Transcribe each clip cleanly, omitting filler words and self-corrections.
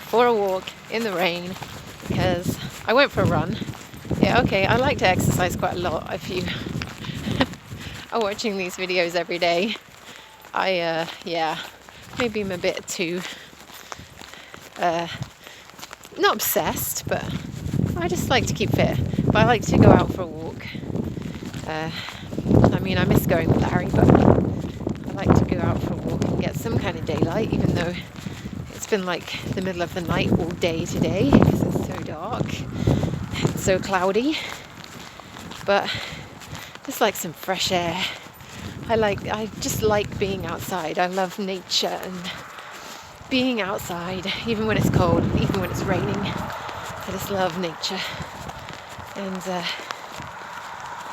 For a walk in the rain because I went for a run. Yeah, okay, I like to exercise quite a lot. If you are watching these videos every day, yeah, maybe I'm a bit too, not obsessed, but I just like to keep fit. But I like to go out for a walk. I mean, I miss going with Larry, but I like to go out for a walk and get some kind of daylight, even though it's been like the middle of the night all day today because it's so dark, it's so cloudy. But just like some fresh air. I just like being outside. I love nature and being outside, even when it's cold, even when it's raining. I just love nature, and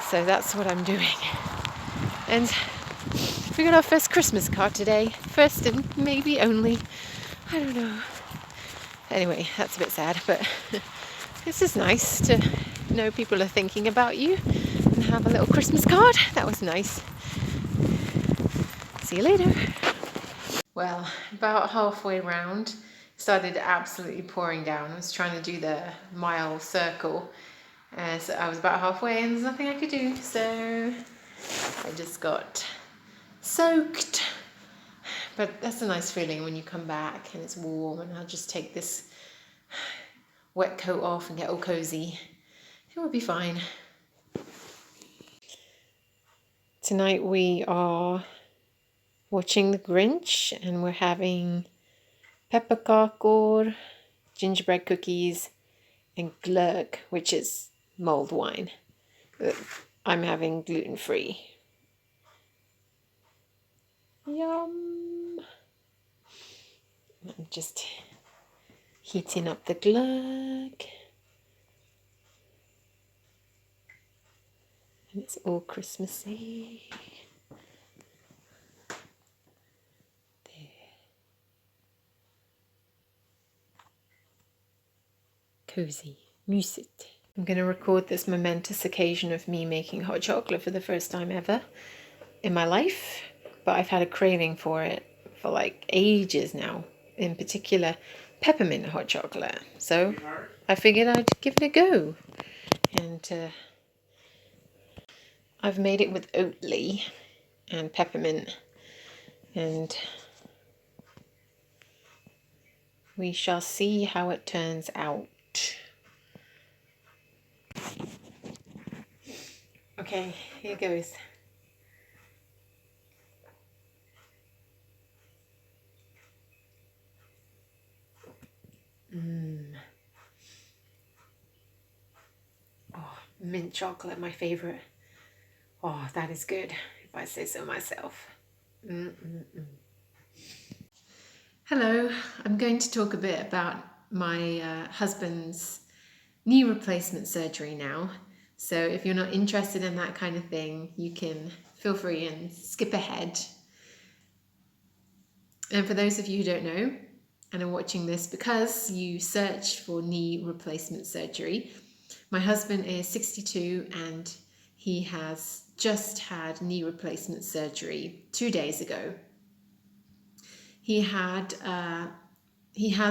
so that's what I'm doing. And we got our first Christmas card today, first and maybe only. I don't know. Anyway, that's a bit sad, but it's just nice to know people are thinking about you and have a little Christmas card. That was nice. See you later. Well, about halfway round, it started absolutely pouring down. I was trying to do the mile circle, so I was about halfway and there's nothing I could do, so I just got soaked. But that's a nice feeling when you come back and it's warm, and I'll just take this wet coat off and get all cozy. It will be fine. Tonight we are watching The Grinch, and we're having pepperkakor, gingerbread cookies, and glögg, which is mulled wine. I'm having gluten-free. Yum! I'm just heating up the glögg. And it's all Christmassy. There. Cozy. Mysigt. I'm going to record this momentous occasion of me making hot chocolate for the first time ever in my life. But I've had a craving for it for like ages now. In particular, peppermint hot chocolate. So I figured I'd give it a go. And I've made it with Oatly and peppermint. And we shall see how it turns out. Okay, here goes. Oh, mint chocolate, my favorite. Oh, that is good, if I say so myself. Hello, I'm going to talk a bit about my husband's knee replacement surgery now. So if you're not interested in that kind of thing, you can feel free and skip ahead. And for those of you who don't know and are watching this because you searched for knee replacement surgery, my husband is 62 and he has just had knee replacement surgery 2 days ago. He has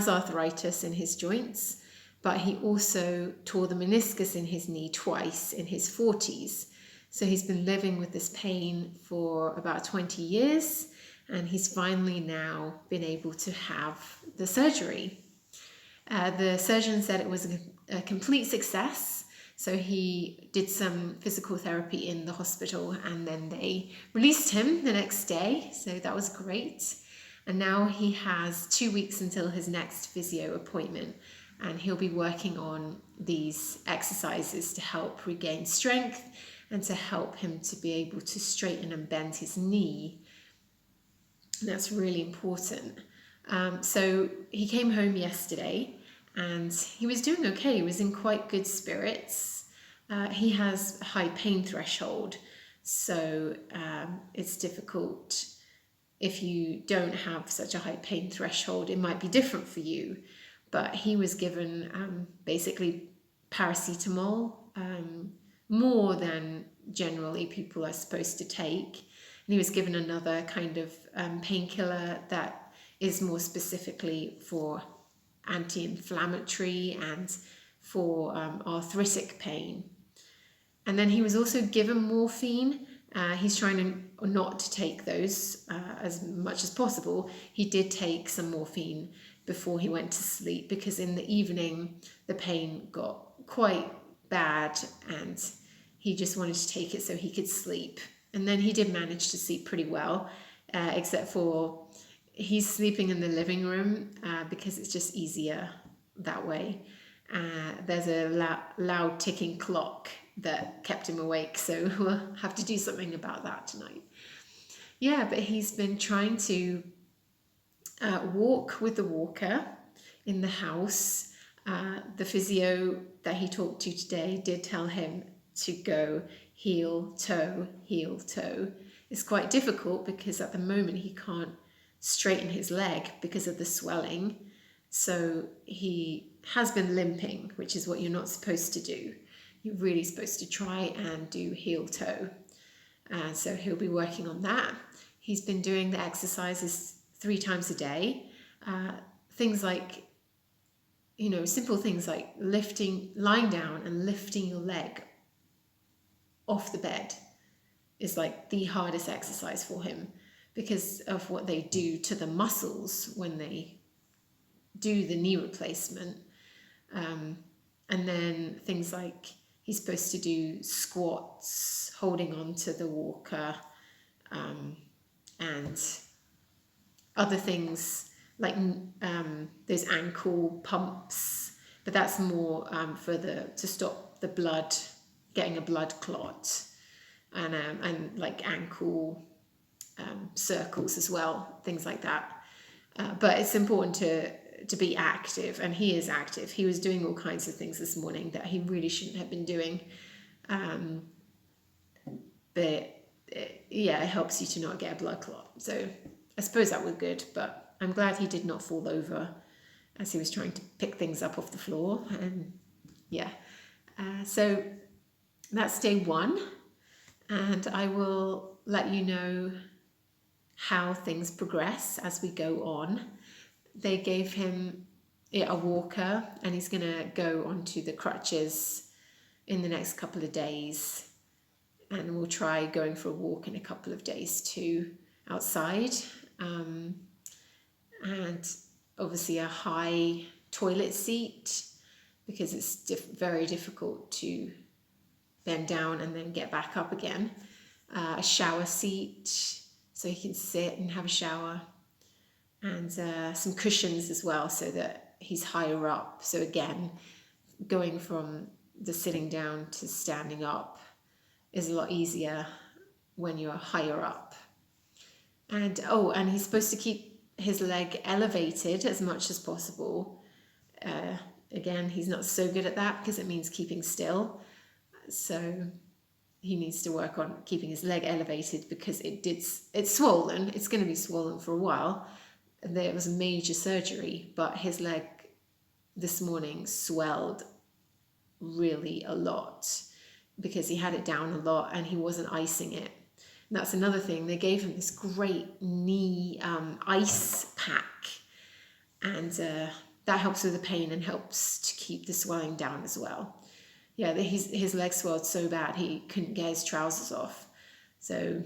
arthritis in his joints, but he also tore the meniscus in his knee twice in his 40s. So he's been living with this pain for about 20 years, and he's finally now been able to have the surgery. The surgeon said it was a complete success. So he did some physical therapy in the hospital, and then they released him the next day. So that was great. And now he has 2 weeks until his next physio appointment, and he'll be working on these exercises to help regain strength and to help him to be able to straighten and bend his knee. And that's really important. So he came home yesterday and he was doing okay. He was in quite good spirits. He has a high pain threshold, So it's difficult if you don't have such a high pain threshold. It might be different for you, but he was given basically paracetamol, more than generally people are supposed to take. And he was given another kind of painkiller that is more specifically for anti-inflammatory and for arthritic pain. And then he was also given morphine. He's trying to not to take those as much as possible. He did take some morphine before he went to sleep, because in the evening the pain got quite bad and he just wanted to take it so he could sleep. And then he did manage to sleep pretty well, except for he's sleeping in the living room because it's just easier that way. There's a loud ticking clock that kept him awake, so we'll have to do something about that tonight. Yeah, but he's been trying to walk with the walker in the house. The physio that he talked to today did tell him to go heel, toe, heel, toe. It's quite difficult because at the moment he can't straighten his leg because of the swelling. So he has been limping, which is what you're not supposed to do. You're really supposed to try and do heel toe. So he'll be working on that. He's been doing the exercises 3 times a day. Things like, simple things like lying down and lifting your leg off the bed is like the hardest exercise for him because of what they do to the muscles when they do the knee replacement. And then things like he's supposed to do squats, holding on to the walker, and other things like there's ankle pumps, but that's more to stop the blood, getting a blood clot, and like ankle circles as well, things like that. But it's important to be active, and he is active. He was doing all kinds of things this morning that he really shouldn't have been doing. But it helps you to not get a blood clot. So I suppose that was good, but I'm glad he did not fall over as he was trying to pick things up off the floor. And so that's day 1, and I will let you know how things progress as we go on. They gave him a walker, and he's going to go onto the crutches in the next couple of days, and we'll try going for a walk in a couple of days too outside, and obviously a high toilet seat because it's very difficult to bend down and then get back up again. A shower seat so he can sit and have a shower, and some cushions as well so that he's higher up. So again, going from the sitting down to standing up is a lot easier when you're higher up. And he's supposed to keep his leg elevated as much as possible. Again, he's not so good at that because it means keeping still. So he needs to work on keeping his leg elevated because it's swollen. It's going to be swollen for a while. There was a major surgery, but his leg this morning swelled really a lot because he had it down a lot and he wasn't icing it. And that's another thing. They gave him this great knee ice pack, and that helps with the pain and helps to keep the swelling down as well. Yeah, his leg swelled so bad he couldn't get his trousers off. So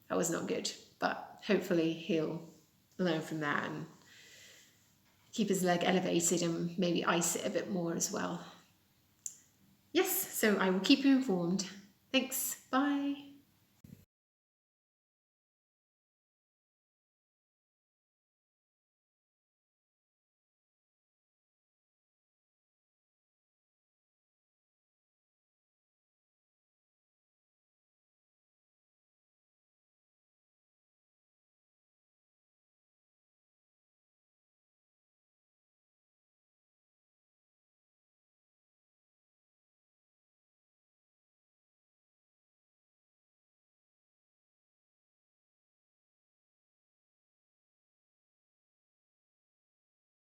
that was not good. But hopefully he'll learn from that and keep his leg elevated and maybe ice it a bit more as well. Yes, so I will keep you informed. Thanks. Bye.